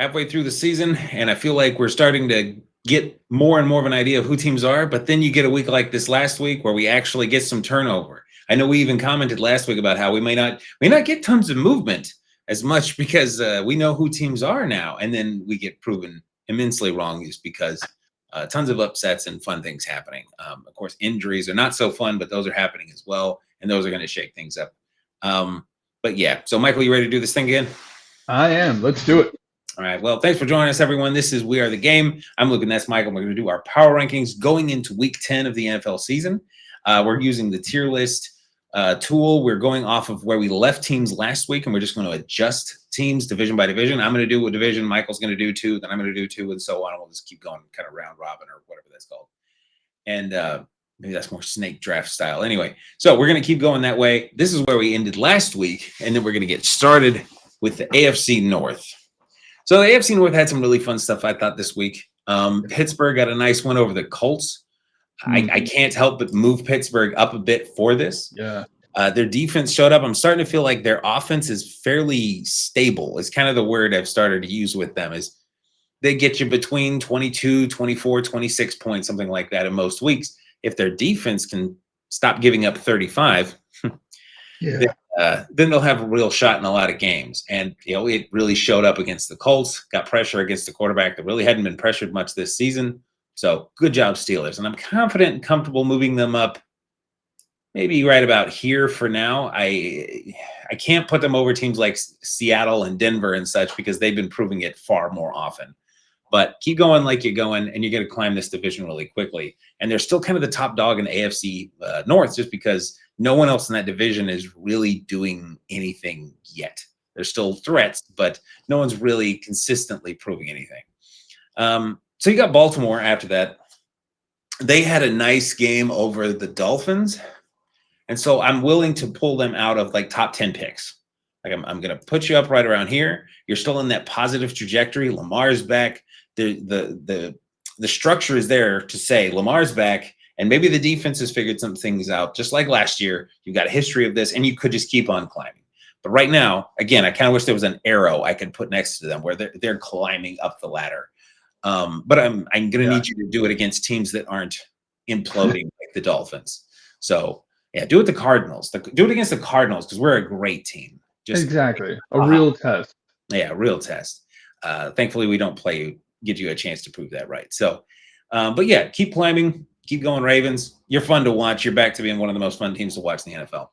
halfway through the season, and I feel like we're starting to get more and more of an idea of who teams are. But then you get a week like this last week where we actually get some turnover. I know we even commented last week about how we may not get tons of movement as much because we know who teams are now, and then we get proven immensely wrong just because tons of upsets and fun things happening. Of course, injuries are not so fun, but those are happening as well, and those are going to shake things up. But yeah, so Michael, you ready to do this thing again? I am. Let's do it. All right. Well, thanks for joining us, everyone. This is We Are the Game. I'm Luke, and that's Michael. We're going to do our power rankings going into Week 10 of the NFL season. We're using the tier list tool. We're going off of where we left teams last week, and we're just going to adjust teams division by division. I'm going to do a division. Michael's going to do two. Then I'm going to do two, and so on. And we'll just keep going kind of round robin or whatever that's called. And maybe that's more snake draft style. Anyway, so we're going to keep going that way. This is where we ended last week, and then we're going to get started with the AFC North. So the AFC North had some really fun stuff, I thought, this week. Pittsburgh got a nice win over the Colts. I can't help but move Pittsburgh up a bit for this. Yeah. Their defense showed up. I'm starting to feel like their offense is fairly stable. It's kind of the word I've started to use with them is they get you between 22, 24, 26 points, something like that in most weeks. If their defense can stop giving up 35, then they'll have a real shot in a lot of games. And, it really showed up against the Colts, got pressure against the quarterback that really hadn't been pressured much this season. So good job, Steelers. And I'm confident and comfortable moving them up maybe right about here for now. I can't put them over teams like Seattle and Denver and such because they've been proving it far more often. But keep going like you're going, and you're going to climb this division really quickly. And they're still kind of the top dog in the AFC North just because no one else in that division is really doing anything yet. There's still threats, but no one's really consistently proving anything. So you got Baltimore after that. They had a nice game over the Dolphins. And so I'm willing to pull them out of like top 10 picks. Like I'm going to put you up right around here. You're still in that positive trajectory. Lamar's back. The structure is there to say Lamar's back, and maybe the defense has figured some things out. Just like last year, you've got a history of this, and you could just keep on climbing. But right now, again, I kind of wish there was an arrow I could put next to them where they're climbing up the ladder. But I'm going to need you to do it against teams that aren't imploding like the Dolphins. So yeah, do it the Cardinals. Do it against the Cardinals because we're a great team. Exactly. A real test. Yeah, real test. Thankfully, we don't give you a chance to prove that right. So, but yeah, keep climbing, keep going, Ravens. You're fun to watch. You're back to being one of the most fun teams to watch in the NFL.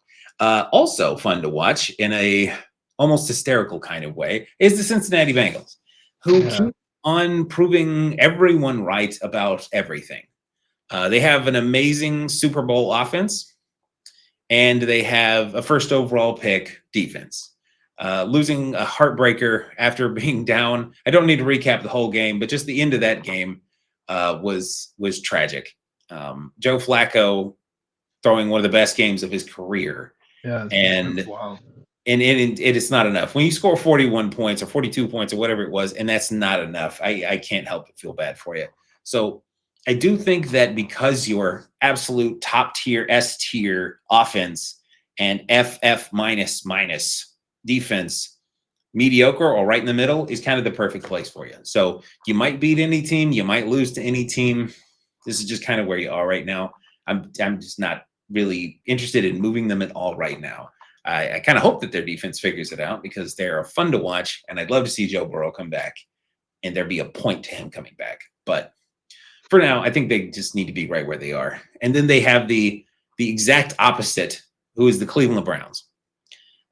Also fun to watch in a almost hysterical kind of way is the Cincinnati Bengals, who keep on proving everyone right about everything. They have an amazing Super Bowl offense, and they have a first overall pick defense. Losing a heartbreaker after being down. I don't need to recap the whole game, but just the end of that game was tragic. Joe Flacco throwing one of the best games of his career. Yeah, and it's not enough. When you score 41 points or 42 points or whatever it was, and that's not enough, I can't help but feel bad for you. So I do think that because your absolute top tier, S tier offense and FF minus defense, mediocre or right in the middle, is kind of the perfect place for you. So you might beat any team, you might lose to any team. This is just kind of where you are right now. I'm just not really interested in moving them at all right now. I kind of hope that their defense figures it out because they're fun to watch, and I'd love to see Joe Burrow come back and there be a point to him coming back. But for now, I think they just need to be right where they are. And then they have the exact opposite, who is the Cleveland Browns.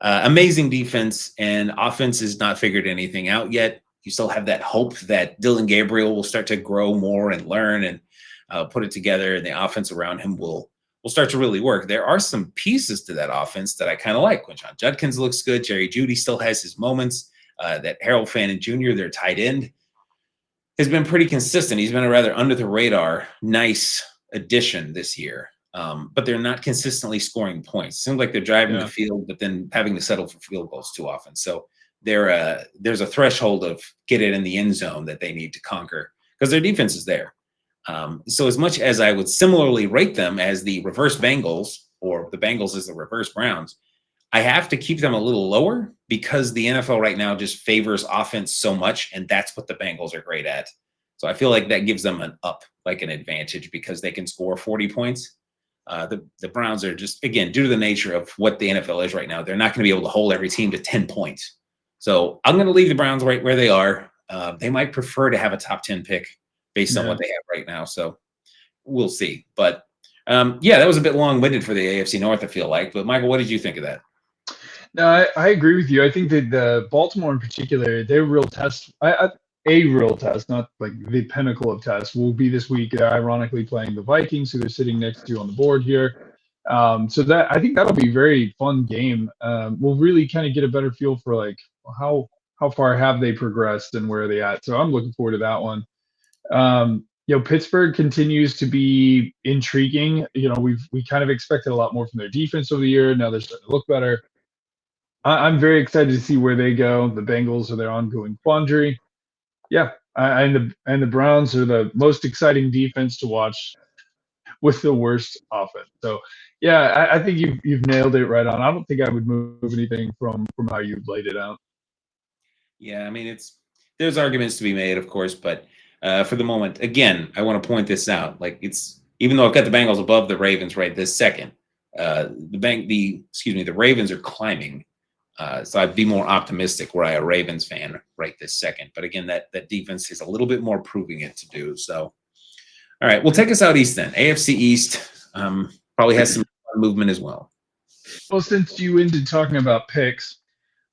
Amazing defense, and offense has not figured anything out yet. You still have that hope that Dylan Gabriel will start to grow more and learn and put it together, and the offense around him will start to really work. There are some pieces to that offense that I kind of like. Quinshon Judkins looks good. Jerry Jeudy still has his moments. That Harold Fannin Jr., their tight end, has been pretty consistent. He's been a rather under-the-radar, nice addition this year. But they're not consistently scoring points. It seems like they're driving the field, but then having to settle for field goals too often. So there's a threshold of get it in the end zone that they need to conquer because their defense is there. So as much as I would similarly rate them as the reverse Bengals, or the Bengals as the reverse Browns, I have to keep them a little lower because the NFL right now just favors offense so much, and that's what the Bengals are great at. So I feel like that gives them an advantage because they can score 40 points. The Browns are just, again, due to the nature of what the NFL is right now, they're not going to be able to hold every team to 10 points. So I'm going to leave the Browns right where they are. They might prefer to have a top 10 pick based on what they have right now. So we'll see. But that was a bit long-winded for the AFC North, I feel like. But Michael, what did you think of that? No, I agree with you. I think that the Baltimore in particular, their real test, a real test, not like the pinnacle of tests, will be this week. Ironically, playing the Vikings, who they're sitting next to on the board here. So that I think that'll be a very fun game. We'll really kind of get a better feel for like how far have they progressed and where are they at. So I'm looking forward to that one. Pittsburgh continues to be intriguing. We kind of expected a lot more from their defense over the year. Now they're starting to look better. I'm very excited to see where they go. The Bengals are their ongoing quandary. Yeah, and the Browns are the most exciting defense to watch with the worst offense. So, yeah, I think you've nailed it right on. I don't think I would move anything from how you've laid it out. Yeah, I mean, there's arguments to be made, of course, but for the moment, again, I want to point this out. Like even though I've got the Bengals above the Ravens right this second, the Ravens are climbing. So I'd be more optimistic were I a Ravens fan right this second. But again, that defense is a little bit more proving it to do. So, all right, we'll take us out east then. AFC East probably has some movement as well. Well, since you ended talking about picks,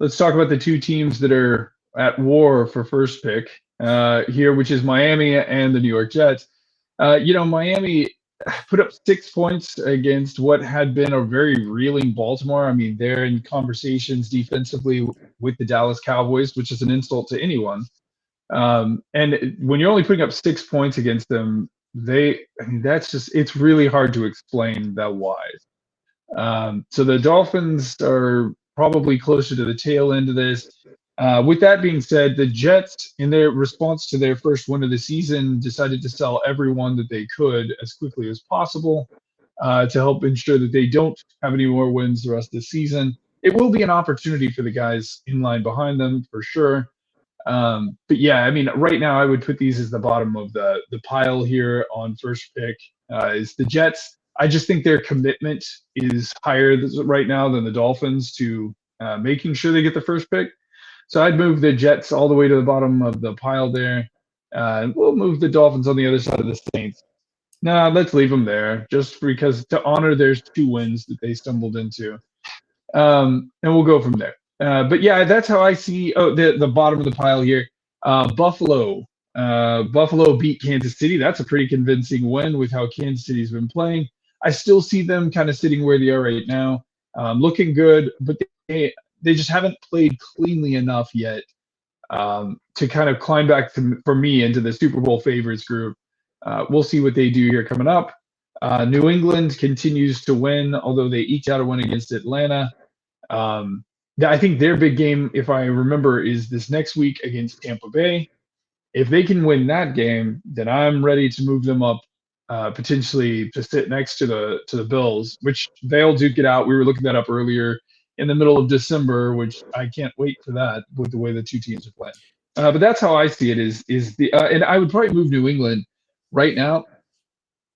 let's talk about the two teams that are at war for first pick here, which is Miami and the New York Jets. Miami put up 6 points against what had been a very reeling Baltimore. I mean, they're in conversations defensively with the Dallas Cowboys, which is an insult to anyone. And when you're only putting up 6 points against them, it's really hard to explain that why. So the Dolphins are probably closer to the tail end of this. With that being said, the Jets, in their response to their first win of the season, decided to sell everyone that they could as quickly as possible to help ensure that they don't have any more wins the rest of the season. It will be an opportunity for the guys in line behind them for sure. But yeah, I mean, right now I would put these as the bottom of the pile here on first pick is the Jets. I just think their commitment is higher right now than the Dolphins to making sure they get the first pick. So I'd move the Jets all the way to the bottom of the pile there. We'll move the Dolphins on the other side of the Saints. No, let's leave them there just because to honor their 2 wins that they stumbled into. And we'll go from there. But yeah, that's how I see the bottom of the pile here. Buffalo. Buffalo beat Kansas City. That's a pretty convincing win with how Kansas City's been playing. I still see them kind of sitting where they are right now, looking good, but they just haven't played cleanly enough yet to kind of climb back for me into the Super Bowl favorites group. We'll see what they do here coming up. New England continues to win, although they eked out a win against Atlanta. I think their big game, if I remember, is this next week against Tampa Bay. If they can win that game, then I'm ready to move them up, potentially to sit next to the Bills, which they'll duke it out. We were looking that up earlier in the middle of December, which I can't wait for that with the way the two teams are playing. But that's how I see it. And I would probably move New England right now.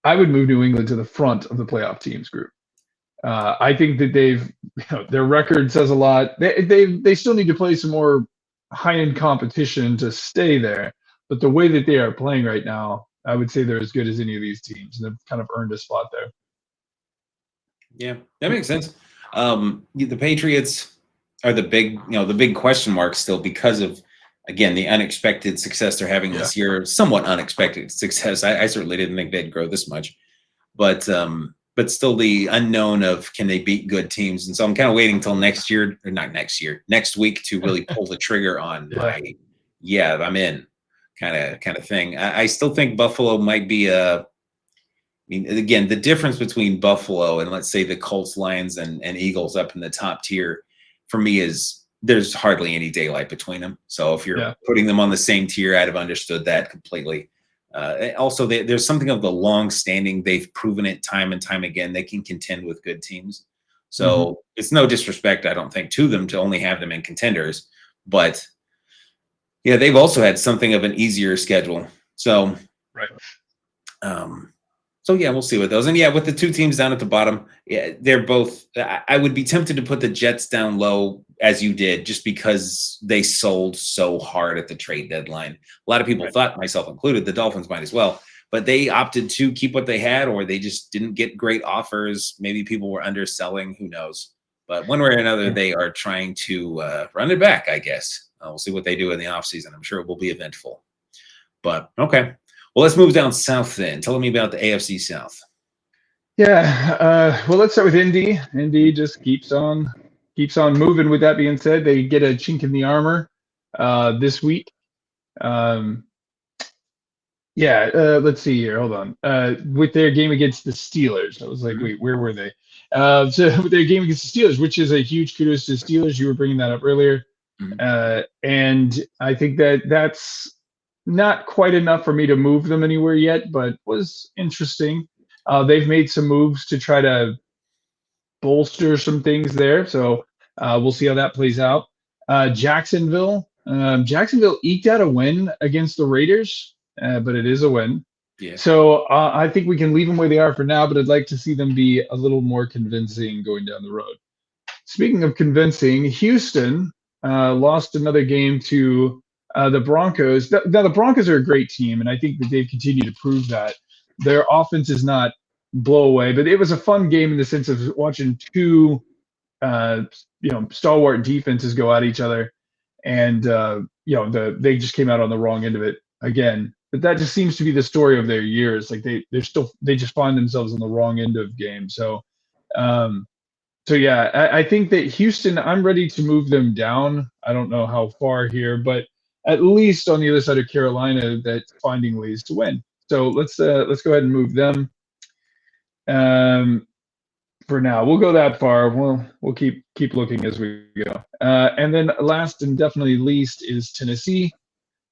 I would move New England to the front of the playoff teams group. I think that their record says a lot. They still need to play some more high-end competition to stay there. But the way that they are playing right now, I would say they're as good as any of these teams, and they've kind of earned a spot there. Yeah, that makes sense. The Patriots are the big question mark still because of, again, the unexpected success they're having this year. Somewhat unexpected success. I certainly didn't think they'd grow this much, but still the unknown of can they beat good teams. And so I'm kind of waiting until next week to really pull the trigger on I'm in kind of thing. I still think Buffalo might be again, the difference between Buffalo and let's say the Colts, Lions, and Eagles up in the top tier for me is there's hardly any daylight between them. So if you're putting them on the same tier, I'd have understood that completely. Also, there's something of the long standing. They've proven it time and time again. They can contend with good teams. So it's no disrespect, I don't think, to them to only have them in contenders. But yeah, they've also had something of an easier schedule. So, Right. So yeah, we'll see with those. And yeah, with the two teams down at the bottom, yeah, they're both. I would be tempted to put the Jets down low as you did, just because they sold so hard at the trade deadline. A lot of people thought, myself included, the Dolphins might as well, but they opted to keep what they had, or they just didn't get great offers. Maybe people were underselling. Who knows? But one way or another, they are trying to run it back, I guess. We'll see what they do in the offseason. I'm sure it will be eventful. But okay. Well, let's move down south then. Tell me about the AFC South. Yeah. Well, let's start with Indy. Indy just keeps on moving. With that being said, they get a chink in the armor this week. Let's see here. Hold on. With their game against the Steelers, I was like, wait, where were they? So with their game against the Steelers, which is a huge kudos to the Steelers. You were bringing that up earlier. And I think that's not quite enough for me to move them anywhere yet, but was interesting. They've made some moves to try to bolster some things there. So we'll see how that plays out. Jacksonville eked out a win against the Raiders, but it is a win. Yeah. So I think we can leave them where they are for now, but I'd like to see them be a little more convincing going down the road. Speaking of convincing, Houston lost another game to the Broncos. Now, the Broncos are a great team, and I think that they've continued to prove that. Their offense is not blow away, but it was a fun game in the sense of watching two, stalwart defenses go at each other, and they just came out on the wrong end of it again. But that just seems to be the story of their years. Like they just find themselves on the wrong end of games. So, I think that Houston, I'm ready to move them down. I don't know how far here, but at least on the other side of Carolina, that's finding ways to win. So let's go ahead and move them. For now, we'll go that far. We'll keep looking as we go. And then last and definitely least is Tennessee.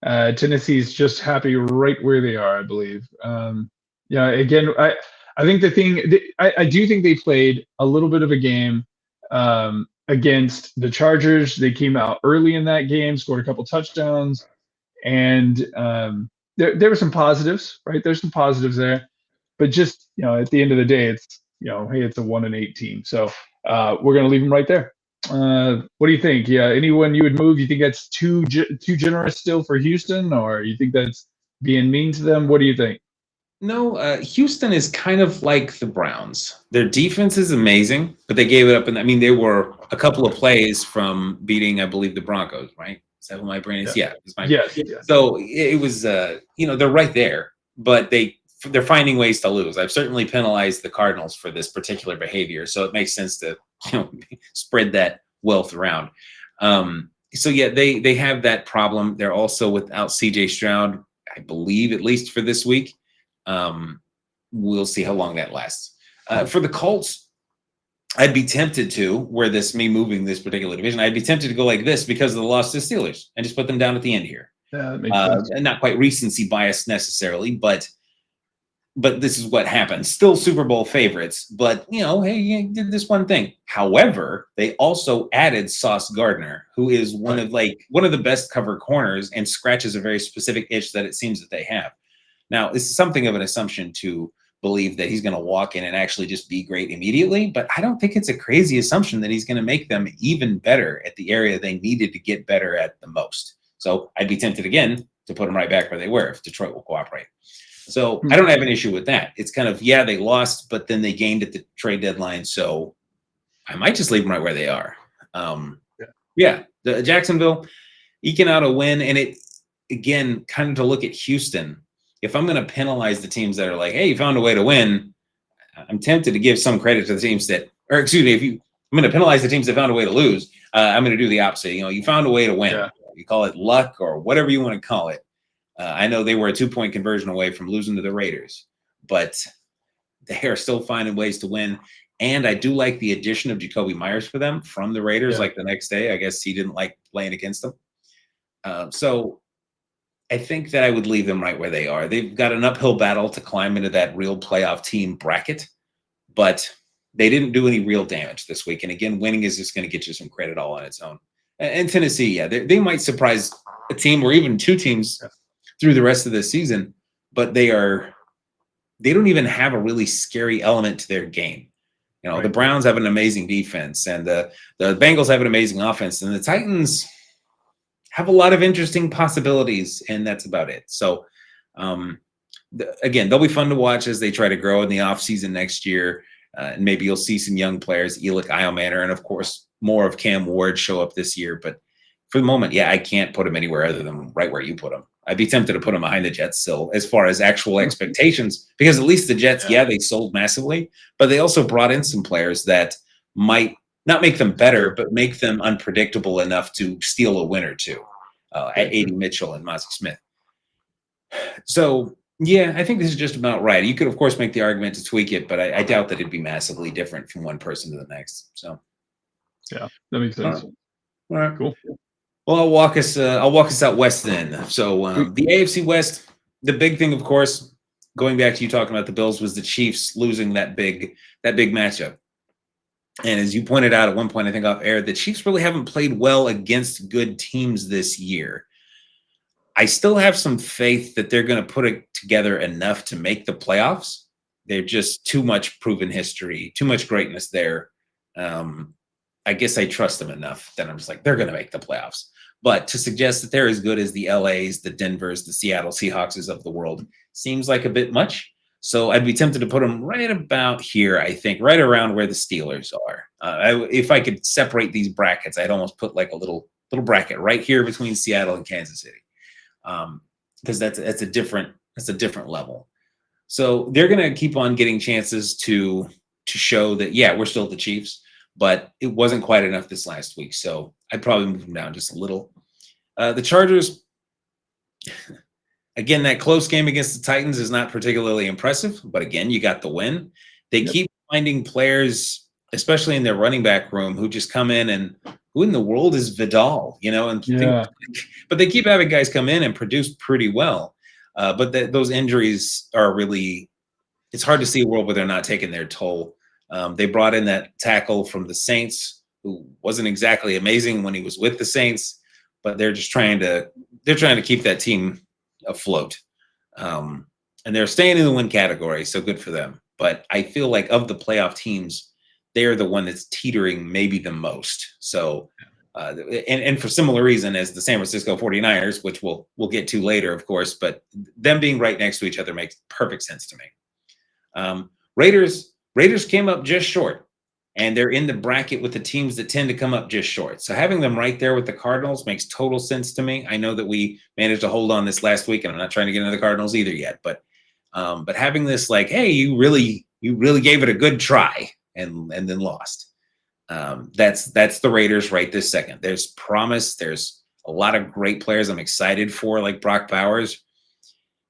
Tennessee's just happy right where they are, I believe. Again, I think I do think they played a little bit of a game against the Chargers. They came out early in that game, scored a couple touchdowns, and there were some positives, right? There's some positives there, but just at the end of the day, it's hey, it's a 1-8 team, so we're gonna leave them right there. What do you think? Yeah, anyone you would move? You think that's too generous still for Houston, or you think that's being mean to them? What do you think? No, Houston is kind of like the Browns. Their defense is amazing, but they gave it up. And they were a couple of plays from beating, I believe, the Broncos, right? Is that what my brain is? Yeah. Yes. So it was, they're right there, but they're finding ways to lose. I've certainly penalized the Cardinals for this particular behavior, so it makes sense to spread that wealth around. They have that problem. They're also without CJ Stroud, I believe, at least for this week. We'll see how long that lasts. For the Colts, I'd be tempted to, me moving this particular division, I'd be tempted to go like this because of the loss to the Steelers and just put them down at the end here. Yeah, that makes sense. And not quite recency bias necessarily, but this is what happened. Still Super Bowl favorites, but hey, you did this one thing. However, they also added Sauce Gardner, who is one of the best cover corners and scratches a very specific itch that it seems that they have. Now, this is something of an assumption to believe that he's going to walk in and actually just be great immediately, but I don't think it's a crazy assumption that he's going to make them even better at the area they needed to get better at the most. So I'd be tempted again to put them right back where they were if Detroit will cooperate. So I don't have an issue with that. It's kind of, they lost, but then they gained at the trade deadline. So I might just leave them right where they are. The Jacksonville eking out a win. And it, again, kind of to look at Houston, if I'm going to penalize the teams that are like, hey, you found a way to win, I'm tempted to give some credit to the teams I'm going to penalize the teams that found a way to lose. I'm going to do the opposite. You found a way to win. Yeah. You call it luck or whatever you want to call it. I know they were a 2-point conversion away from losing to the Raiders, but they are still finding ways to win. And I do like the addition of Jacoby Myers for them from the Raiders. Like the next day, I guess he didn't like playing against them. So I think that I would leave them right where they are. They've got an uphill battle to climb into that real playoff team bracket, but they didn't do any real damage this week. And again, winning is just going to get you some credit all on its own. And Tennessee, yeah, they might surprise a team or even two teams through the rest of the season, but they don't even have a really scary element to their game. You know, the Browns have an amazing defense, and the Bengals have an amazing offense, and the Titans have a lot of interesting possibilities, and that's about it. So, again, they'll be fun to watch as they try to grow in the offseason next year. And maybe you'll see some young players, Elick Eilmanor, and of course, more of Cam Ward show up this year. But for the moment, yeah, I can't put him anywhere other than right where you put him. I'd be tempted to put him behind the Jets still, as far as actual expectations, because at least the Jets, they sold massively, but they also brought in some players that might not make them better, but make them unpredictable enough to steal a win or two. A.D. Mitchell and Mozzie Smith. So, yeah, I think this is just about right. You could, of course, make the argument to tweak it, but I doubt that it'd be massively different from one person to the next. So, yeah, that makes sense. All right, cool. Well, I'll walk us out west then. So, the AFC West, the big thing, of course, going back to you talking about the Bills, was the Chiefs losing that big matchup. And as you pointed out at one point, I think off air, the Chiefs really haven't played well against good teams this year. I still have some faith that they're going to put it together enough to make the playoffs. They're just too much proven history, too much greatness there. I guess I trust them enough that I'm just like, they're going to make the playoffs. But to suggest that they're as good as the LAs, the Denvers, the Seattle Seahawks of the world seems like a bit much. So I'd be tempted to put them right about here, I think, right around where the Steelers are. If I could separate these brackets, I'd almost put like a little bracket right here between Seattle and Kansas City, because that's a different level. So they're going to keep on getting chances to show that, yeah, we're still the Chiefs, but it wasn't quite enough this last week. So I'd probably move them down just a little. The Chargers. Again, that close game against the Titans is not particularly impressive, but again, you got the win. They keep finding players, especially in their running back room, who just come in and who in the world is Vidal, but they keep having guys come in and produce pretty well. But those injuries are really, it's hard to see a world where they're not taking their toll. They brought in that tackle from the Saints, who wasn't exactly amazing when he was with the Saints, but they're just trying to keep that team afloat, and they're staying in the win category, so good for them. But I feel like of the playoff teams, they're the one that's teetering maybe the most. So and for similar reason as the San Francisco 49ers, which we'll get to later, of course, but them being right next to each other makes perfect sense to me. Raiders came up just short, and they're in the bracket with the teams that tend to come up just short. So having them right there with the Cardinals makes total sense to me. I know that we managed to hold on this last week, and I'm not trying to get into the Cardinals either yet, but having this like, hey, you really gave it a good try and then lost. That's the Raiders right this second. There's promise. There's a lot of great players I'm excited for, like Brock Bowers.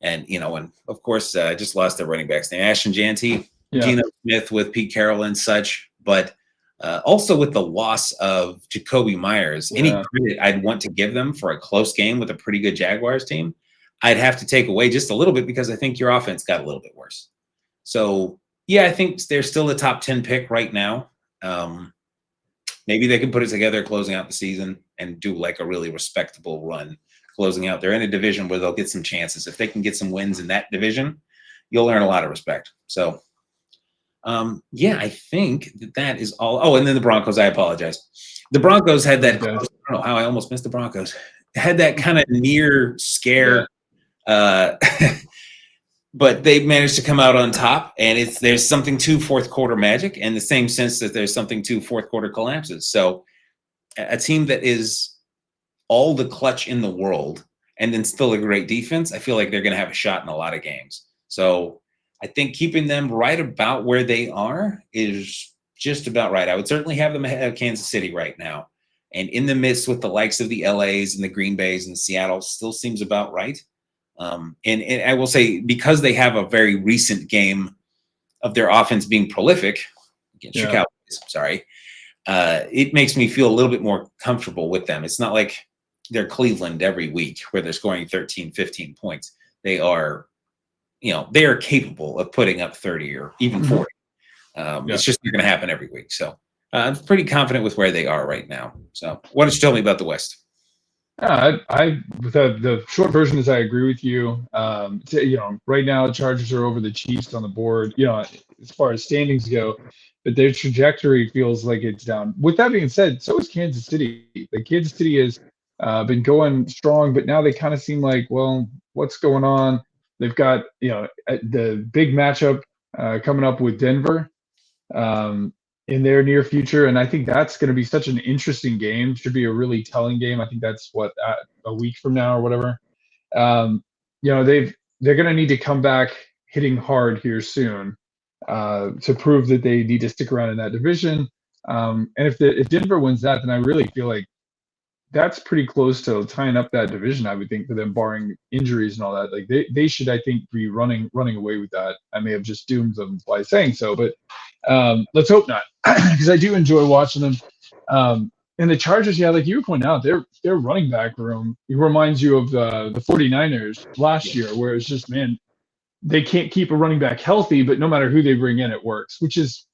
And, and of course, I just lost their running backs name, Ashton Jeanty, Geno Smith with Pete Carroll and such. But also with the loss of Jacoby Myers, any credit I'd want to give them for a close game with a pretty good Jaguars team, I'd have to take away just a little bit, because I think your offense got a little bit worse. So, yeah, I think they're still a top 10 pick right now. Maybe they can put it together closing out the season and do like a really respectable run closing out. They're in a division where they'll get some chances. If they can get some wins in that division, you'll earn a lot of respect. So, I think that is all. Oh, and then the Broncos, I apologize. The Broncos had that, I don't know how I almost missed the Broncos, had that kind of near scare, but they managed to come out on top, and there's something to fourth quarter magic, in the same sense that there's something to fourth quarter collapses. So a team that is all the clutch in the world and then still a great defense, I feel like they're going to have a shot in a lot of games. So I think keeping them right about where they are is just about right. I would certainly have them ahead of Kansas City right now. And in the midst with the likes of the LAs and the Green Bays and Seattle still seems about right. And I will say, because they have a very recent game of their offense being prolific against your Cowboys, it makes me feel a little bit more comfortable with them. It's not like they're Cleveland every week where they're scoring 13, 15 points. They are capable of putting up 30 or even 40. Yeah. It's just not going to happen every week. So I'm pretty confident with where they are right now. So why don't you tell me about the West? The short version is I agree with you. Right now the Chargers are over the Chiefs on the board. As far as standings go, but their trajectory feels like it's down. With that being said, so is Kansas City. Like Kansas City has been going strong, but now they kind of seem like, well, what's going on? They've got the big matchup coming up with Denver. In their near future. And I think that's going to be such an interesting game. Should be a really telling game. I think that's a week from now or whatever. Um, they're going to need to come back hitting hard here soon to prove that they need to stick around in that division. And if Denver wins that, then I really feel like that's pretty close to tying up that division, I would think, for them, barring injuries and all that. Like they should, I think, be running away with that. I may have just doomed them by saying so, but let's hope not, because I do enjoy watching them. And the Chargers, yeah, like you were pointing out, their running back room, it reminds you of the 49ers last year, where it's just, man, they can't keep a running back healthy, but no matter who they bring in, it works, which is,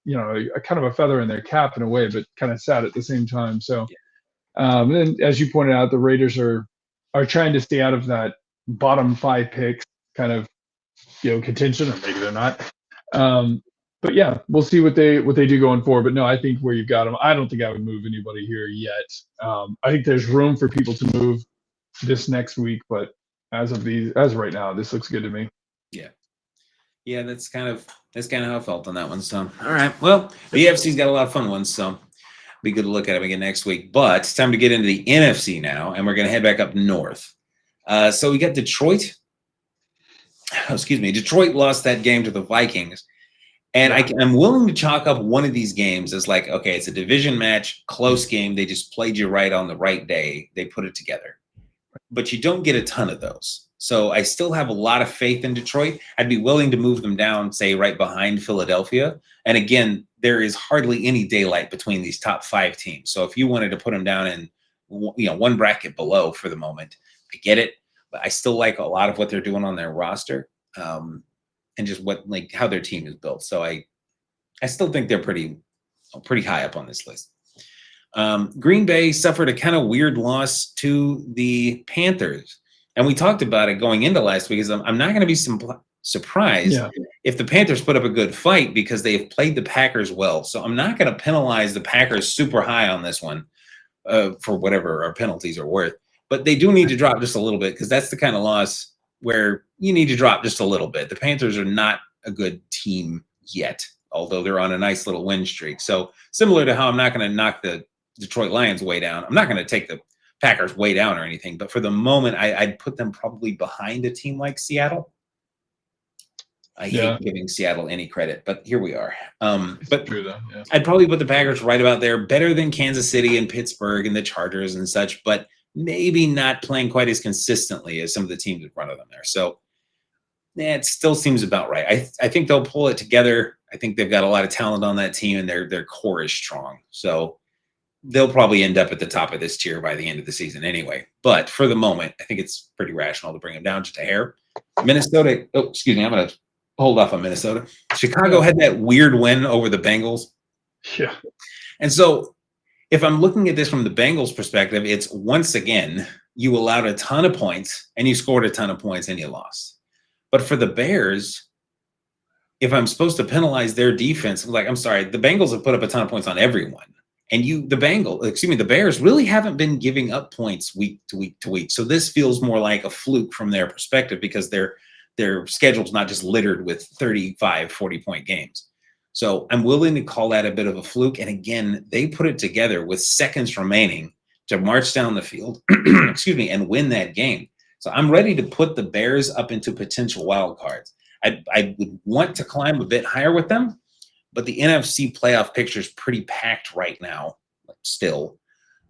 a kind of a feather in their cap in a way, but kind of sad at the same time. So. And then, as you pointed out, the Raiders are trying to stay out of that bottom 5 picks kind of contention, or maybe they're not. But yeah, we'll see what they do going forward. But no, I think where you've got them, I don't think I would move anybody here yet. I think there's room for people to move this next week, but as right now, this looks good to me. Yeah, that's kind of how I felt on that one. So all right, well, the AFC's got a lot of fun ones, so. Be good to look at them again next week. But it's time to get into the NFC now, and we're going to head back up north. So we got Detroit. Detroit lost that game to the Vikings. And I'm willing to chalk up one of these games as like, okay, it's a division match, close game. They just played you right on the right day. They put it together. But you don't get a ton of those. So I still have a lot of faith in Detroit. I'd be willing to move them down, say, right behind Philadelphia. And again, there is hardly any daylight between these top 5 teams. So if you wanted to put them down in, one bracket below for the moment, I get it. But I still like a lot of what they're doing on their roster, and just how their team is built. So I still think they're pretty high up on this list. Green Bay suffered a kind of weird loss to the Panthers. And we talked about it going into last week. I'm not going to be surprised if the Panthers put up a good fight, because they've played the Packers well. So I'm not going to penalize the Packers super high on this one for whatever our penalties are worth. But they do need to drop just a little bit, because that's the kind of loss where you need to drop just a little bit. The Panthers are not a good team yet, although they're on a nice little win streak. So similar to how I'm not going to knock the Detroit Lions way down, I'm not going to take the Packers way down or anything, but for the moment, I'd put them probably behind a team like Seattle. I hate giving Seattle any credit, but here we are. But true, though. Yeah. I'd probably put the Packers right about there, better than Kansas City and Pittsburgh and the Chargers and such, but maybe not playing quite as consistently as some of the teams in front of them there. So it still seems about right. I think they'll pull it together. I think they've got a lot of talent on that team, and their core is strong. So they'll probably end up at the top of this tier by the end of the season anyway. But for the moment, I think it's pretty rational to bring them down just a hair. Minnesota, I'm going to hold off on Minnesota. Chicago had that weird win over the Bengals. Yeah. And so if I'm looking at this from the Bengals perspective, it's once again, you allowed a ton of points and you scored a ton of points and you lost. But for the Bears, if I'm supposed to penalize their defense, I'm sorry, the Bengals have put up a ton of points on everyone. And the Bears really haven't been giving up points week to week to week. So this feels more like a fluke from their perspective, because their schedule's not just littered with 35, 40-point games. So I'm willing to call that a bit of a fluke. And again, they put it together with seconds remaining to march down the field, and win that game. So I'm ready to put the Bears up into potential wild cards. I would want to climb a bit higher with them, but the NFC playoff picture is pretty packed right now still.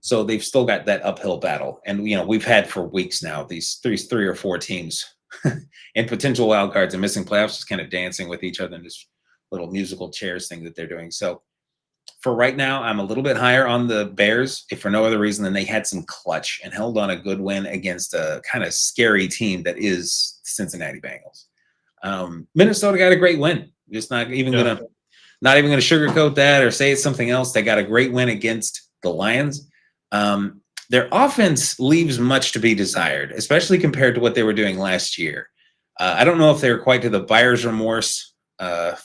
So they've still got that uphill battle. And, we've had for weeks now, these three or four teams in potential wild cards and missing playoffs, just kind of dancing with each other in this little musical chairs thing that they're doing. So for right now, I'm a little bit higher on the Bears, if for no other reason than they had some clutch and held on a good win against a kind of scary team that is the Cincinnati Bengals. Minnesota got a great win. Just not even going to Not even going to sugarcoat that or say it's something else. They got a great win against the Lions. Their offense leaves much to be desired, especially compared to what they were doing last year. I don't know if they're quite to the buyer's remorse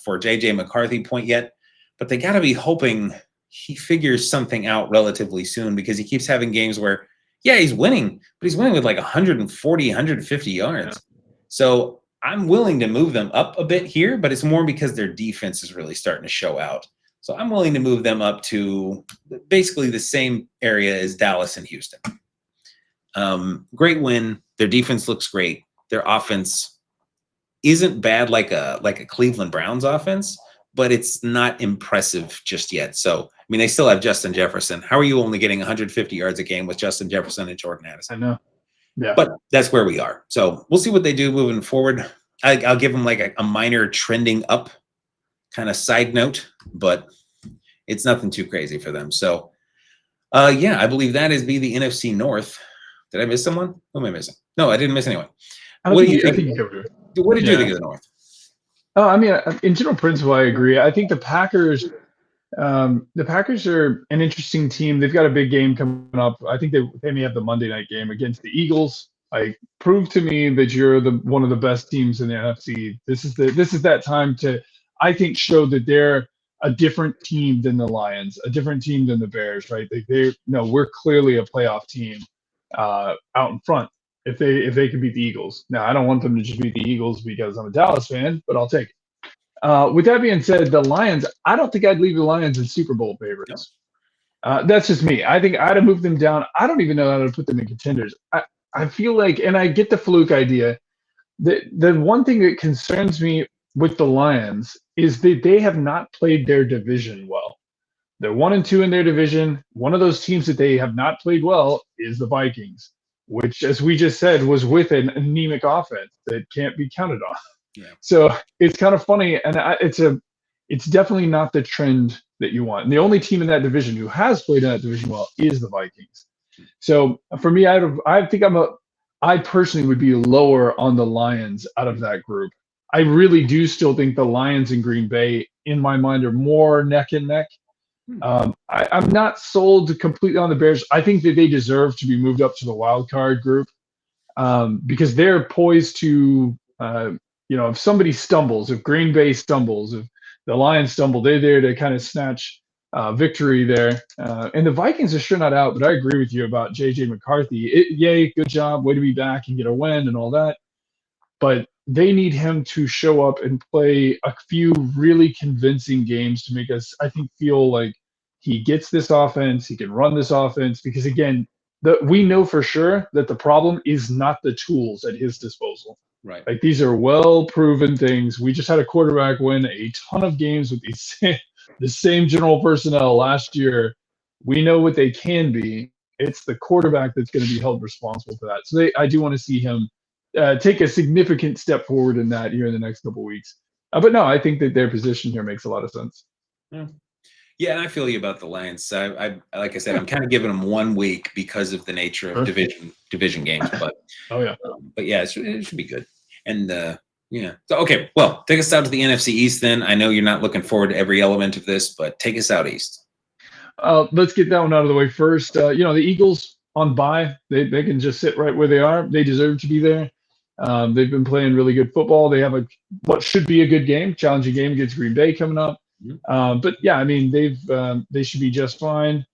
for J.J. McCarthy point yet, but they got to be hoping he figures something out relatively soon, because he keeps having games where, yeah, he's winning, but he's winning with like 140, 150 yards. Yeah. So I'm willing to move them up a bit here, but it's more because their defense is really starting to show out. So I'm willing to move them up to basically the same area as Dallas and Houston. Great win. Their defense looks great. Their offense isn't bad like a Cleveland Browns offense, but it's not impressive just yet. So, I mean, they still have Justin Jefferson. How are you only getting 150 yards a game with Justin Jefferson and Jordan Addison? I know. Yeah. But that's where we are. So we'll see what they do moving forward. I'll give them like a minor trending up kind of side note, but it's nothing too crazy for them. So, yeah, I believe that is the NFC North. Did I miss someone? Who am I missing? No, I didn't miss anyone. What do you think? What did you think of the North? Oh, I mean, in general principle, I agree. I think the Packers are an interesting team. They've got a big game coming up. I think they may have the Monday night game against the Eagles. Like, prove to me that you're one of the best teams in the NFC. This is that time to, I think, show that they're a different team than the Lions, a different team than the Bears, right? We're clearly a playoff team out in front. If they can beat the Eagles. Now, I don't want them to just beat the Eagles because I'm a Dallas fan, but I'll take it. With that being said, the Lions, I don't think I'd leave the Lions as Super Bowl favorites. That's just me. I think I'd have moved them down. I don't even know how to put them in contenders. I feel like, and I get the fluke idea, the one thing that concerns me with the Lions is that they have not played their division well. They're 1-2 in their division. One of those teams that they have not played well is the Vikings, which, as we just said, was with an anemic offense that can't be counted on. Yeah. So it's kind of funny, and it's definitely not the trend that you want. And the only team in that division who has played in that division well is the Vikings. So for me, I personally would be lower on the Lions out of that group. I really do still think the Lions and Green Bay, in my mind, are more neck and neck. I'm not sold completely on the Bears. I think that they deserve to be moved up to the wild card group because they're poised to, if somebody stumbles, if Green Bay stumbles, if the Lions stumble, they're there to kind of snatch victory there. And the Vikings are sure not out, but I agree with you about J.J. McCarthy. Yay, good job, way to be back and get a win and all that. But they need him to show up and play a few really convincing games to make us, I think, feel like he gets this offense, he can run this offense. Because, again, we know for sure that the problem is not the tools at his disposal. Right. Like, these are well-proven things. We just had a quarterback win a ton of games with the same general personnel last year. We know what they can be. It's the quarterback that's going to be held responsible for that. So I do want to see him take a significant step forward in that here in the next couple of weeks. But no, I think that their position here makes a lot of sense. Yeah, and I feel you about the Lions. I like I said, I'm kind of giving them 1 week because of the nature of division games. But but yeah, it should be good. And yeah, so okay. Well, take us out to the NFC East then. I know you're not looking forward to every element of this, but take us out east. Let's get that one out of the way first. The Eagles on bye, they can just sit right where they are. They deserve to be there. They've been playing really good football. They have what should be a good game, challenging game against Green Bay coming up. But yeah, I mean, they should be just fine.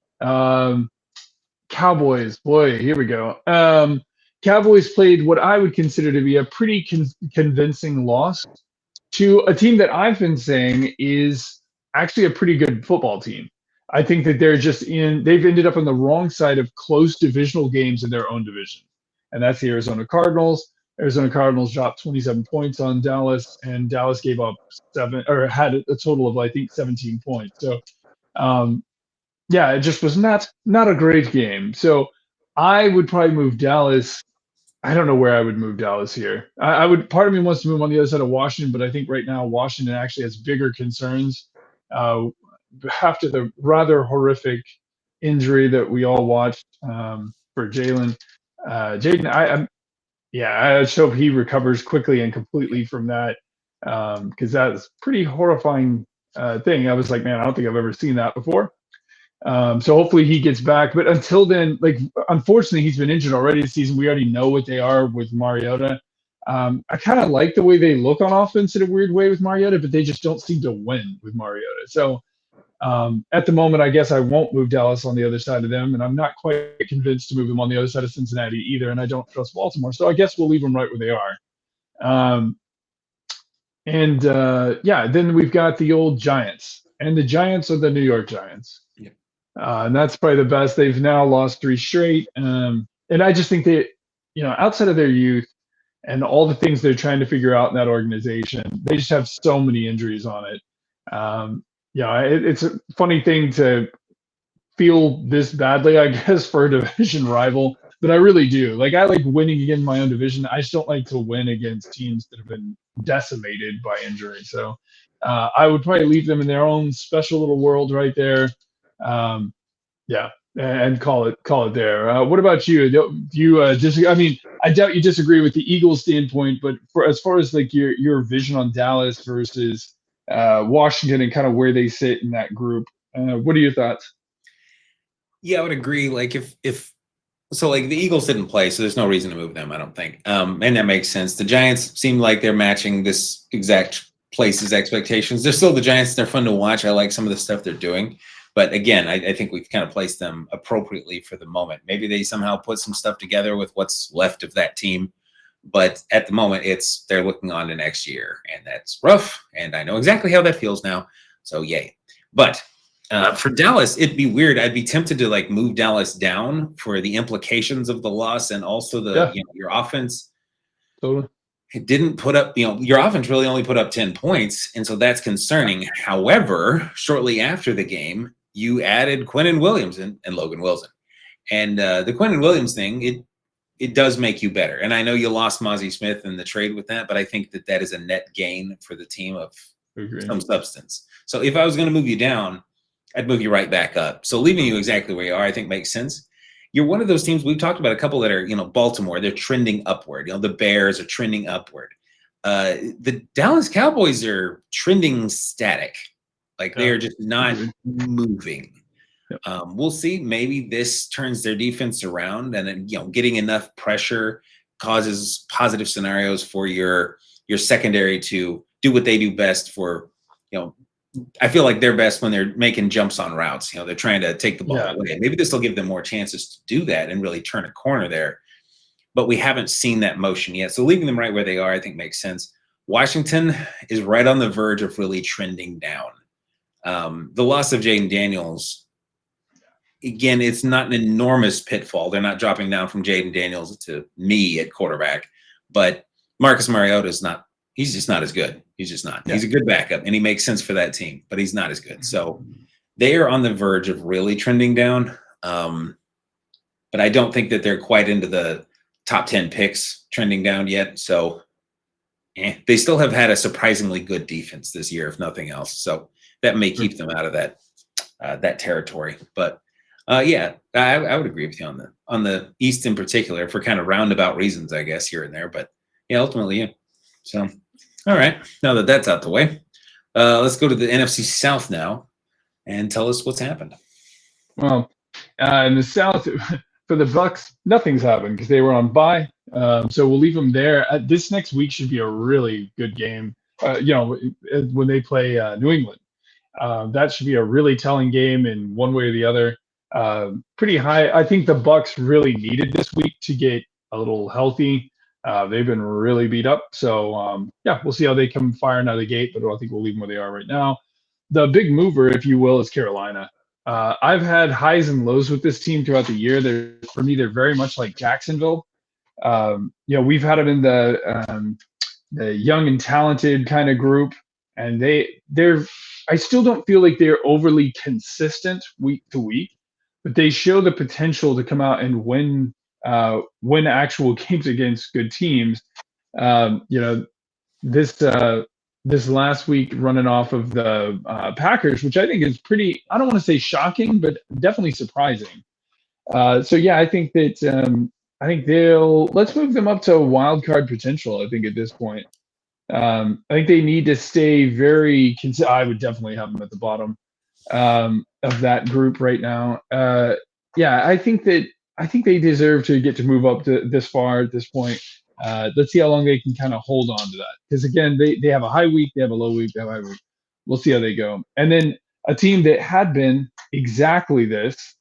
Cowboys, boy, here we go. Cowboys played what I would consider to be a pretty convincing loss to a team that I've been saying is actually a pretty good football team. I think that they've ended up on the wrong side of close divisional games in their own division. And that's the Arizona Cardinals. Arizona Cardinals dropped 27 points on Dallas, and Dallas gave up had a total of, I think, 17 points. So, yeah, it just was not a great game. So I would probably move Dallas. I don't know where I would move Dallas here. I would. Part of me wants to move on the other side of Washington, but I think right now Washington actually has bigger concerns after the rather horrific injury that we all watched for Jaden. I just hope he recovers quickly and completely from that because that's pretty horrifying thing. I was like, man, I don't think I've ever seen that before. So hopefully he gets back. But until then, like, unfortunately, he's been injured already this season. We already know what they are with Mariota. I kind of like the way they look on offense in a weird way with Mariota, but they just don't seem to win with Mariota. So at the moment, I guess I won't move Dallas on the other side of them, and I'm not quite convinced to move them on the other side of Cincinnati either, and I don't trust Baltimore. So I guess we'll leave them right where they are. Yeah, then we've got the old Giants, and the Giants are the New York Giants. Yeah. And that's probably the best. They've now lost 3 straight. And I just think that, outside of their youth and all the things they're trying to figure out in that organization, they just have so many injuries on it. It's a funny thing to feel this badly, I guess, for a division rival, but I really do. Like, I like winning against my own division. I just don't like to win against teams that have been decimated by injury. So I would probably leave them in their own special little world right there. And call it there. What about you? Do you disagree? I mean, I doubt you disagree with the Eagles standpoint, but as far as like your vision on Dallas versus Washington and kind of where they sit in that group, what are your thoughts? Yeah, I would agree. Like if so, like the Eagles didn't play, so there's no reason to move them, I don't think. And that makes sense. The Giants seem like they're matching this exact place's expectations. They're still the Giants. They're fun to watch. I like some of the stuff they're doing. But again, I think we've kind of placed them appropriately for the moment. Maybe they somehow put some stuff together with what's left of that team. But at the moment, they're looking on to next year, and that's rough. And I know exactly how that feels now. So yay. But for Dallas, it'd be weird. I'd be tempted to like move Dallas down for the implications of the loss and also your offense. Totally. It didn't put up, your offense really only put up 10 points. And so that's concerning. However, shortly after the game, you added Quinnen Williams and Logan Wilson. And the Quinnen Williams thing, it does make you better. And I know you lost Mozzie Smith in the trade with that, but I think that is a net gain for the team of some substance. So if I was going to move you down, I'd move you right back up. So leaving you exactly where you are, I think makes sense. You're one of those teams, we've talked about a couple that are, Baltimore, they're trending upward. The Bears are trending upward. The Dallas Cowboys are trending static. Like they are just not moving. Yep. We'll see. Maybe this turns their defense around, and then, getting enough pressure causes positive scenarios for your secondary to do what they do best for, I feel like they're best when they're making jumps on routes. They're trying to take the ball away. Maybe this will give them more chances to do that and really turn a corner there. But we haven't seen that motion yet. So leaving them right where they are, I think makes sense. Washington is right on the verge of really trending down. The loss of Jaden Daniels, again, it's not an enormous pitfall. They're not dropping down from Jaden Daniels to me at quarterback. But Marcus Mariota is not. He's just not as good. He's just not. Yeah. He's a good backup, and he makes sense for that team, but he's not as good. So they are on the verge of really trending down. But I don't think that they're quite into the top 10 picks trending down yet. So they still have had a surprisingly good defense this year, if nothing else. So that may keep them out of that territory. But I would agree with you on the East in particular for kind of roundabout reasons, I guess, here and there. But ultimately, yeah. So, all right. Now that that's out the way, let's go to the NFC South now and tell us what's happened. Well, in the South, for the Bucs, nothing's happened because they were on bye. So we'll leave them there. This next week should be a really good game. When they play New England, that should be a really telling game in one way or the other. Pretty high. I think the Bucs really needed this week to get a little healthy. They've been really beat up. So, we'll see how they come firing out of the gate, but I think we'll leave them where they are right now. The big mover, if you will, is Carolina. I've had highs and lows with this team throughout the year. For me, they're very much like Jacksonville. We've had them in the young and talented kind of group, and I still don't feel like they're overly consistent week to week, but they show the potential to come out and win actual games against good teams. This last week running off of the Packers, which I think is pretty, I don't want to say shocking, but definitely surprising. I think that let's move them up to wild card potential, I think, at this point. I think they need to stay very. I would definitely have them at the bottom of that group right now. Yeah, I think they deserve to get to move up to this far at this point. Let's see how long they can kind of hold on to that. Because again, they have a high week, they have a low week, they have a high week. We'll see how they go. And then a team that had been exactly this,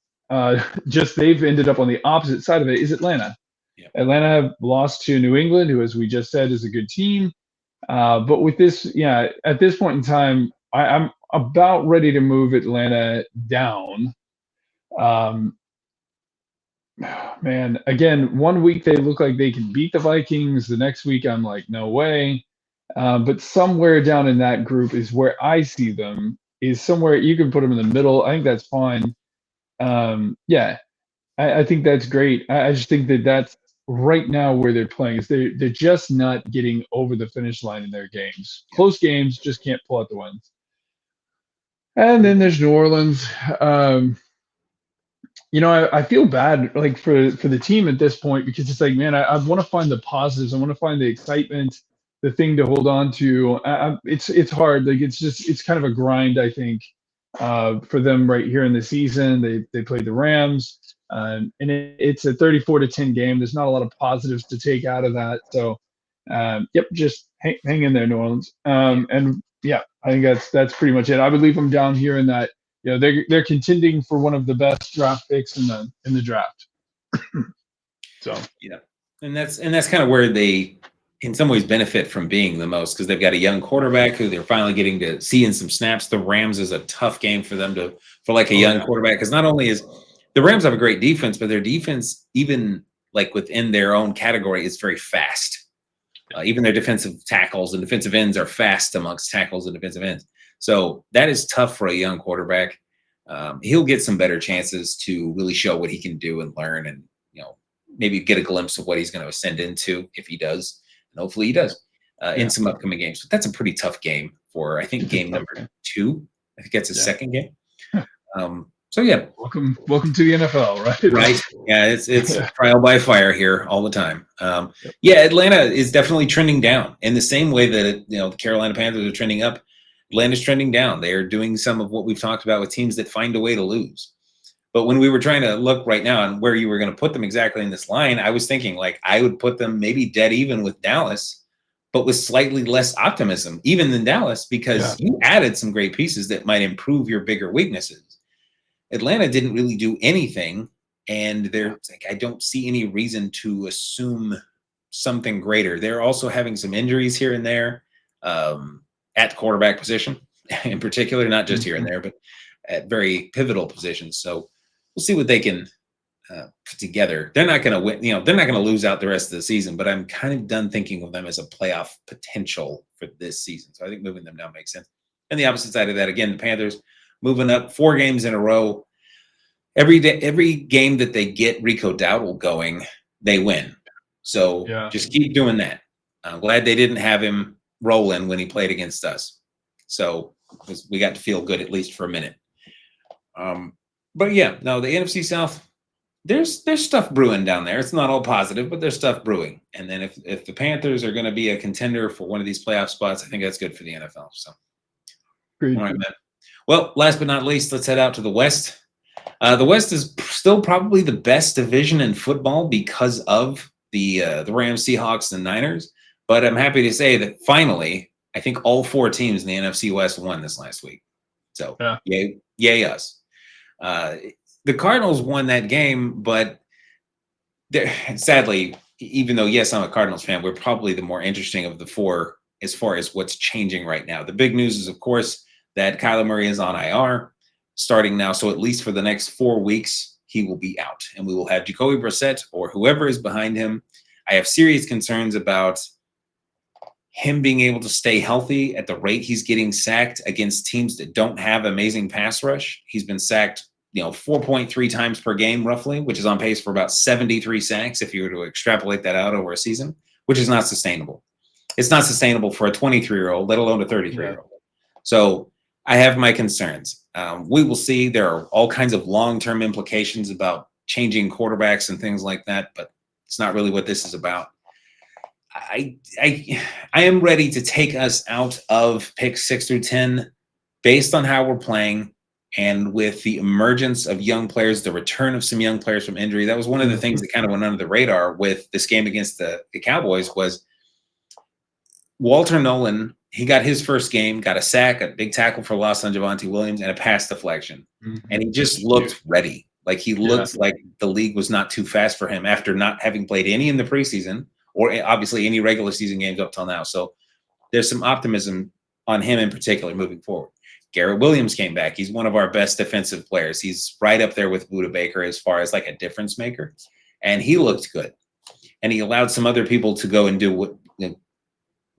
just they've ended up on the opposite side of it, is Atlanta. Yeah. Atlanta lost to New England, who, as we just said, is a good team. But with this, yeah, at this point in time, I'm about ready to move Atlanta down. Man, again, one week they look like they can beat the Vikings. The next week, I'm like, no way. But somewhere down in that group is where I see them. Is somewhere you can put them in the middle. I think that's fine. Yeah, I think that's great. I just think that that's right now where they're playing. Is they're just not getting over the finish line in their games. Close games just can't pull out the wins. And then there's New Orleans. I feel bad like for the team at this point because it's like, man, I want to find the positives. I want to find the excitement, the thing to hold on to. It's hard. Like it's kind of a grind, I think, for them right here in the season. They played the Rams, and it's a 34-10 game. There's not a lot of positives to take out of that. So, yep, just hang in there, New Orleans. And yeah, I think that's pretty much it. I would leave them down here in that. They're contending for one of the best draft picks in the draft. So yeah, and that's kind of where they, in some ways, benefit from being the most because they've got a young quarterback who they're finally getting to see in some snaps. The Rams is a tough game for them for like a young quarterback because not only is the Rams have a great defense, but their defense, even like within their own category, is very fast. Even their defensive tackles and defensive ends are fast amongst tackles and defensive ends. So that is tough for a young quarterback. He'll get some better chances to really show what he can do and learn and, maybe get a glimpse of what he's going to ascend into if he does. And hopefully he does in some upcoming games. But that's a pretty tough game for, I think, game number 2. I think that's his second game. So, yeah. Welcome to the NFL, right? Right. Yeah, it's trial by fire here all the time. Yeah, Atlanta is definitely trending down in the same way that, the Carolina Panthers are trending up. Atlanta's trending down. They are doing some of what we've talked about with teams that find a way to lose. But when we were trying to look right now on where you were going to put them exactly in this line, I was thinking like I would put them maybe dead even with Dallas, but with slightly less optimism even than Dallas because you added some great pieces that might improve your bigger weaknesses. Atlanta didn't really do anything, and they're like, I don't see any reason to assume something greater. They're also having some injuries here and there. At the quarterback position in particular, not just here and there, but at very pivotal positions. So we'll see what they can put together. They're not going to win, they're not going to lose out the rest of the season, but I'm kind of done thinking of them as a playoff potential for this season. So I think moving them down makes sense. And the opposite side of that, again, the Panthers moving up 4 games in a row. Every game that they get Rico Dowdle going, they win. So just keep doing that. I'm glad they didn't have him rolling when he played against us. So we got to feel good at least for a minute. But yeah, no, the NFC South, there's stuff brewing down there. It's not all positive, but there's stuff brewing. And then if the Panthers are going to be a contender for one of these playoff spots, I think that's good for the NFL. So, great. All right, man. Well, last but not least, let's head out to the West. The West is still probably the best division in football because of the Rams, Seahawks, and Niners. But I'm happy to say that finally, I think all 4 teams in the NFC West won this last week. So, yay us. The Cardinals won that game, but sadly, even though, yes, I'm a Cardinals fan, we're probably the more interesting of the 4 as far as what's changing right now. The big news is, of course, that Kyler Murray is on IR starting now. So at least for the next 4 weeks, he will be out. And we will have Jacoby Brissett or whoever is behind him. I have serious concerns about him being able to stay healthy at the rate he's getting sacked against teams that don't have amazing pass rush. He's been sacked, 4.3 times per game roughly, which is on pace for about 73 sacks if you were to extrapolate that out over a season, which is not sustainable. It's not sustainable for a 23-year-old, let alone a 33-year-old. So I have my concerns. We will see. There are all kinds of long-term implications about changing quarterbacks and things like that, but it's not really what this is about. I am ready to take us out of picks 6 through 10 based on how we're playing and with the emergence of young players, the return of some young players from injury. That was one of the things that kind of went under the radar with this game against the Cowboys was Walter Nolan. He got his first game, got a sack, a big tackle for loss on Javonte Williams, and a pass deflection. And he just looked ready. Like he looked like the league was not too fast for him after not having played any in the preseason or obviously any regular season games up till now. So there's some optimism on him in particular moving forward. Garrett Williams came back. He's one of our best defensive players. He's right up there with Budda Baker as far as like a difference maker. And he looked good. And he allowed some other people to go and do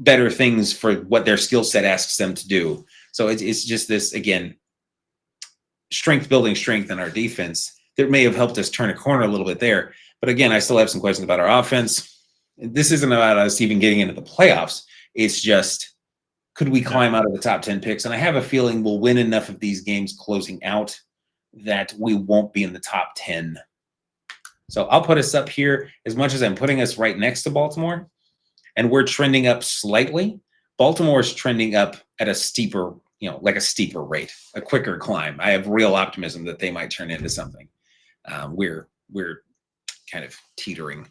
better things for what their skill set asks them to do. So it's just this, again, strength building strength in our defense that may have helped us turn a corner a little bit there. But again, I still have some questions about our offense. This isn't about us even getting into the playoffs. It's just, could we climb out of the top 10 picks? And I have a feeling we'll win enough of these games closing out that we won't be in the top 10. So I'll put us up here as much as I'm putting us right next to Baltimore. And we're trending up slightly. Baltimore is trending up at a steeper, like a steeper rate, a quicker climb. I have real optimism that they might turn into something. We're kind of teetering.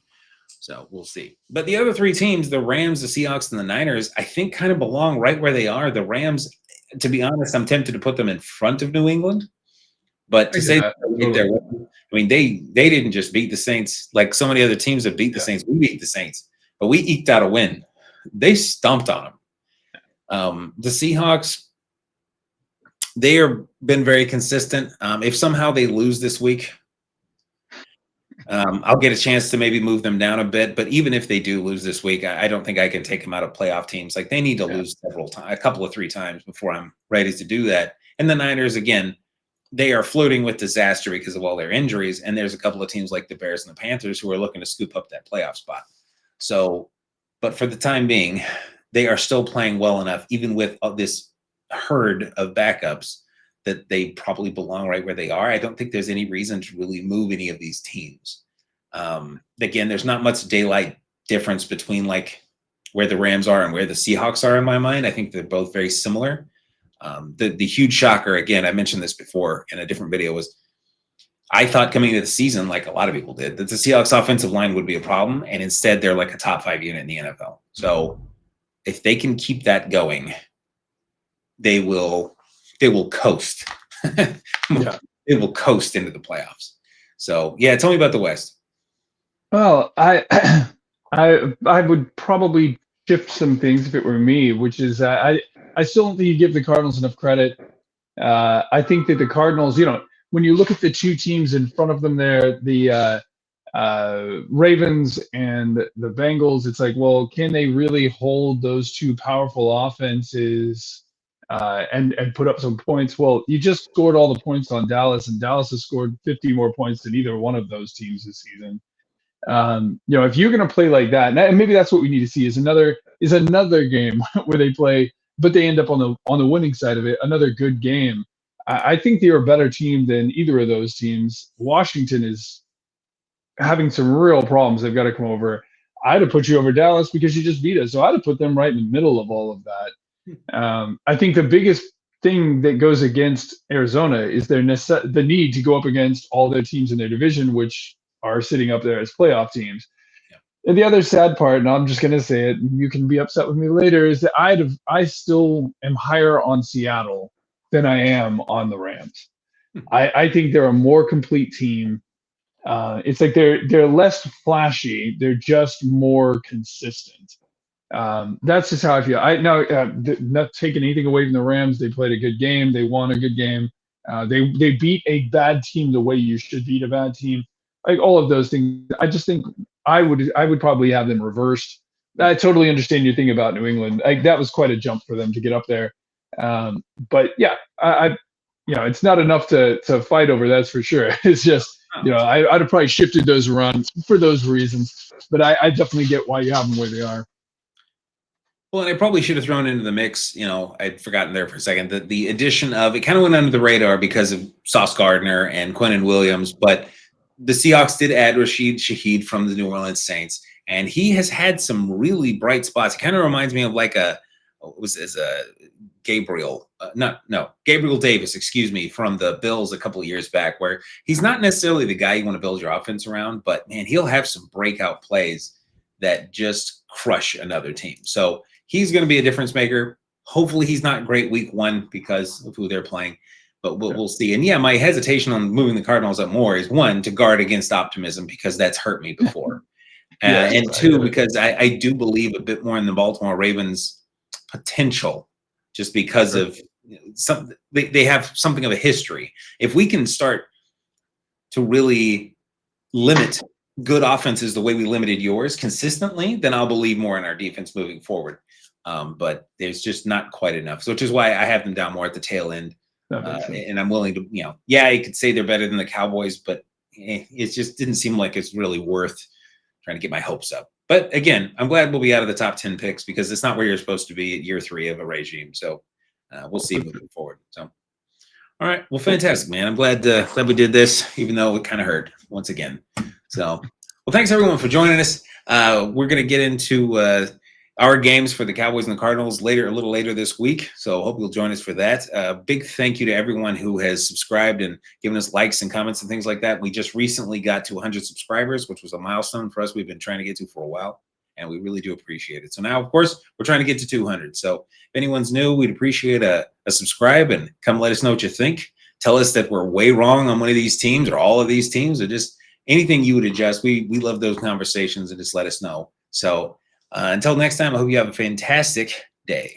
So we'll see. But the other three teams, the Rams, the Seahawks, and the Niners, I think kind of belong right where they are. The Rams, to be honest, I'm tempted to put them in front of New England. But to say that I mean, they didn't just beat the Saints like so many other teams have beat the Saints. We beat the Saints, but we eked out a win. They stomped on them. The Seahawks, they have been very consistent. If somehow they lose this week, I'll get a chance to maybe move them down a bit. But even if they do lose this week, I don't think I can take them out of playoff teams. Like they need to lose a couple of 3 times before I'm ready to do that. And the Niners, again, they are flirting with disaster because of all their injuries. And there's a couple of teams like the Bears and the Panthers who are looking to scoop up that playoff spot. So, but for the time being, they are still playing well enough, even with this herd of backups, that they probably belong right where they are. I don't think there's any reason to really move any of these teams. Again, there's not much daylight difference between like where the Rams are and where the Seahawks are in my mind. I think they're both very similar. The huge shocker, again, I mentioned this before in a different video, was I thought coming into the season, like a lot of people did, that the Seahawks offensive line would be a problem. And instead they're like a top 5 unit in the NFL. So if they can keep that going, they will coast. They will coast into the playoffs. So yeah, tell me about the West. Well, I would probably shift some things if it were me, which is I still don't think you give the Cardinals enough credit. I think that the Cardinals, when you look at the two teams in front of them there, the Ravens and the Bengals, it's like, well, can they really hold those two powerful offenses and put up some points? Well, you just scored all the points on Dallas, and Dallas has scored 50 more points than either one of those teams this season. If you're going to play like that, and maybe that's what we need to see is another game where they play, but they end up on the winning side of it, another good game. I think they're a better team than either of those teams. Washington is having some real problems. They've got to come over. I'd have put you over Dallas because you just beat us. So I'd have put them right in the middle of all of that. I think the biggest thing that goes against Arizona is the need to go up against all their teams in their division, which are sitting up there as playoff teams. And the other sad part, and I'm just going to say it, you can be upset with me later, is that I still am higher on Seattle than I am on the Rams. I think they're a more complete team. It's like they're less flashy. They're just more consistent. That's just how I feel. Not taking anything away from the Rams. They played a good game. They won a good game. They beat a bad team the way you should beat a bad team. Like all of those things. I just think I would probably have them reversed. I totally understand your thing about New England. That was quite a jump for them to get up there. But yeah, it's not enough to fight over. That's for sure. It's just, I'd have probably shifted those around for those reasons. But I definitely get why you have them where they are. Well, and I probably should have thrown into the mix, I'd forgotten there for a second, that the addition of, it kind of went under the radar because of Sauce Gardner and Quinnen Williams, but the Seahawks did add Rashid Shaheed from the New Orleans Saints. and he has had some really bright spots. It kind of reminds me of like Gabriel Davis, excuse me, from the Bills a couple of years back, where he's not necessarily the guy you want to build your offense around, but man, he'll have some breakout plays that just crush another team. So he's going to be a difference maker. Hopefully he's not great week 1 because of who they're playing, but we'll see. And yeah, my hesitation on moving the Cardinals up more is 1, to guard against optimism, because that's hurt me before. And 2, because I do believe a bit more in the Baltimore Ravens potential, just because of they have something of a history. If we can start to really limit good offenses the way we limited yours consistently, then I'll believe more in our defense moving forward. But there's just not quite enough, so which is why I have them down more at the tail end. And I'm willing to, I could say they're better than the Cowboys, but it just didn't seem like it's really worth trying to get my hopes up. But again, I'm glad we'll be out of the top 10 picks, because it's not where you're supposed to be at year 3 of a regime. So we'll see moving forward. So, all right. Well, fantastic, man. I'm glad we did this, even though it kind of hurt once again. So, well, thanks everyone for joining us. We're going to get into our games for the Cowboys and the Cardinals a little later this week. So hope you'll join us for that. Big thank you to everyone who has subscribed and given us likes and comments and things like that. We just recently got to 100 subscribers, which was a milestone for us. We've been trying to get to for a while, and we really do appreciate it. So now, of course, we're trying to get to 200. So if anyone's new, we'd appreciate a subscribe, and come let us know what you think. Tell us that we're way wrong on one of these teams or all of these teams, or just anything you would adjust. We love those conversations, and just let us know. So until next time, I hope you have a fantastic day.